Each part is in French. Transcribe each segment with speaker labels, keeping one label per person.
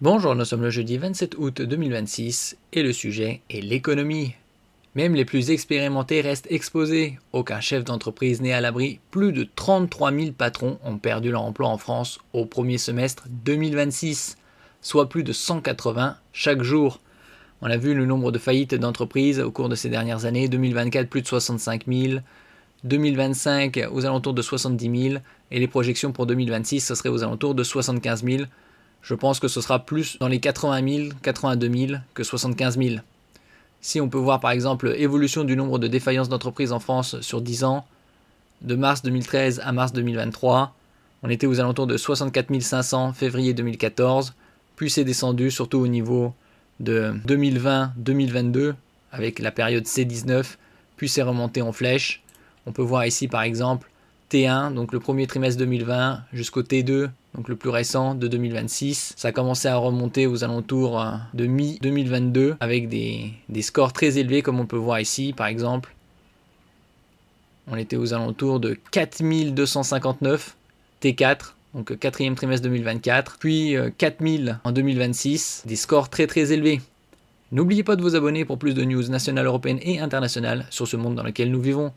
Speaker 1: Bonjour, nous sommes le jeudi 27 août 2026 et le sujet est l'économie. Même les plus expérimentés restent exposés. Aucun chef d'entreprise n'est à l'abri. Plus de 33 000 patrons ont perdu leur emploi en France au premier semestre 2026, soit plus de 180 chaque jour. On a vu le nombre de faillites d'entreprises au cours de ces dernières années. 2024, plus de 65 000. 2025, aux alentours de 70 000. Et les projections pour 2026, ce serait aux alentours de 75 000. Je pense que ce sera plus dans les 80 000, 82 000 que 75 000. Si on peut voir par exemple l'évolution du nombre de défaillances d'entreprises en France sur 10 ans, de mars 2013 à mars 2023, on était aux alentours de 64 500 février 2014, puis c'est descendu surtout au niveau de 2020-2022 avec la période C19, puis c'est remonté en flèche. On peut voir ici par exemple T1, donc le premier trimestre 2020, jusqu'au T2, donc le plus récent de 2026. Ça a commencé à remonter aux alentours de mi-2022 avec des scores très élevés comme on peut voir ici par exemple. On était aux alentours de 4259 T4, donc quatrième trimestre 2024, puis 4000 en 2026, des scores très très élevés. N'oubliez pas de vous abonner pour plus de news nationales, européennes et internationales sur ce monde dans lequel nous vivons.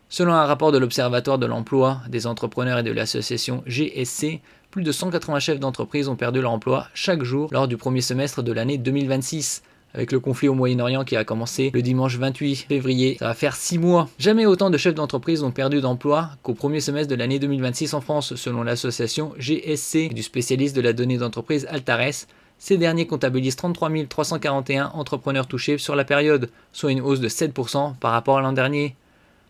Speaker 1: Selon un rapport de l'Observatoire de l'emploi, des entrepreneurs et de l'association GSC, plus de 180 chefs d'entreprise ont perdu leur emploi chaque jour lors du premier semestre de l'année 2026. Avec le conflit au Moyen-Orient qui a commencé le dimanche 28 février, ça va faire 6 mois. Jamais autant de chefs d'entreprise ont perdu d'emploi qu'au premier semestre de l'année 2026 en France, selon l'association GSC et du spécialiste de la donnée d'entreprise Altares. Ces derniers comptabilisent 33 341 entrepreneurs touchés sur la période, soit une hausse de 7% par rapport à l'an dernier.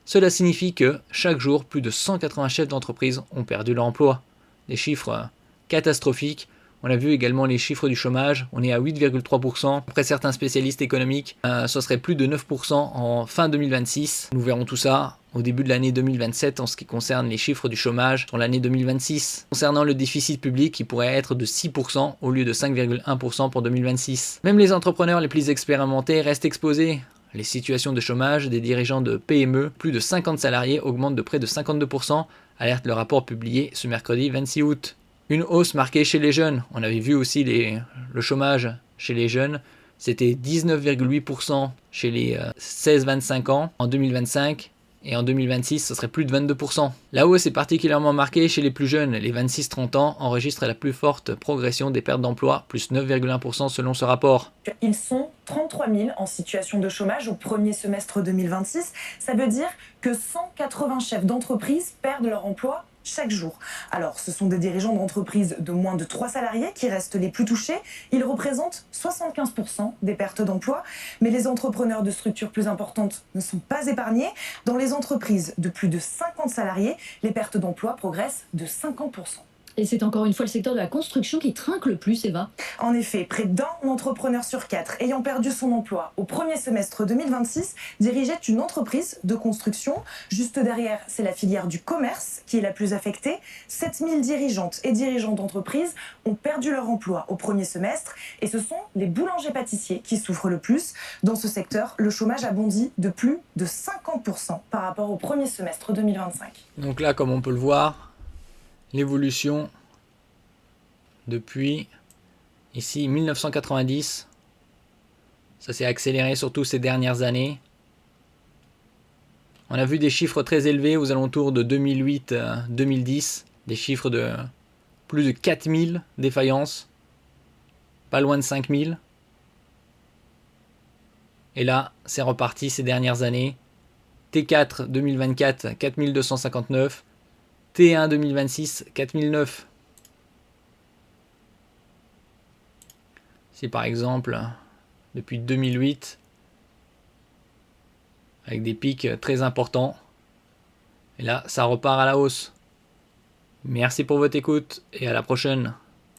Speaker 1: Cela signifie que, chaque jour, plus de 180 chefs d'entreprise ont perdu leur emploi. Des chiffres catastrophiques. On a vu également les chiffres du chômage, on est à 8,3%. Après certains spécialistes économiques, ce serait plus de 9% en fin 2026. Nous verrons tout ça au début de l'année 2027 en ce qui concerne les chiffres du chômage sur l'année 2026. Concernant le déficit public qui pourrait être de 6% au lieu de 5,1% pour 2026. Même les entrepreneurs les plus expérimentés restent exposés. Les situations de chômage des dirigeants de PME, plus de 50 salariés, augmentent de près de 52%, alerte le rapport publié ce mercredi 26 août. Une hausse marquée chez les jeunes. On avait vu aussi le chômage chez les jeunes. C'était 19,8% chez les 16-25 ans en 2025. Et en 2026, ce serait plus de 22%. La hausse est particulièrement marquée chez les plus jeunes. Les 26-30 ans enregistrent la plus forte progression des pertes d'emploi, plus 9,1% selon ce rapport.
Speaker 2: Ils sont 33 000 en situation de chômage au premier semestre 2026. Ça veut dire que 180 chefs d'entreprise perdent leur emploi chaque jour. Alors, ce sont des dirigeants d'entreprises de moins de 3 salariés qui restent les plus touchés. Ils représentent 75% des pertes d'emploi. Mais les entrepreneurs de structures plus importantes ne sont pas épargnés. Dans les entreprises de plus de 50 salariés, les pertes d'emploi progressent de 50%.
Speaker 3: Et c'est encore une fois le secteur de la construction qui trinque le plus, Eva.
Speaker 2: En effet, près d'un entrepreneur sur 4 ayant perdu son emploi au premier semestre 2026 dirigeait une entreprise de construction. Juste derrière, c'est la filière du commerce qui est la plus affectée. 7000 dirigeantes et dirigeants d'entreprises ont perdu leur emploi au premier semestre et ce sont les boulangers-pâtissiers qui souffrent le plus. Dans ce secteur, le chômage a bondi de plus de 50% par rapport au premier semestre 2025.
Speaker 1: Donc là, comme on peut le voir, l'évolution depuis ici 1990, ça s'est accéléré surtout ces dernières années. On a vu des chiffres très élevés aux alentours de 2008-2010, des chiffres de plus de 4000 défaillances, pas loin de 5000. Et là, c'est reparti ces dernières années. T4 2024, 4259. T1 2026, 4009. Si par exemple, depuis 2008, avec des pics très importants, et là, ça repart à la hausse. Merci pour votre écoute et à la prochaine.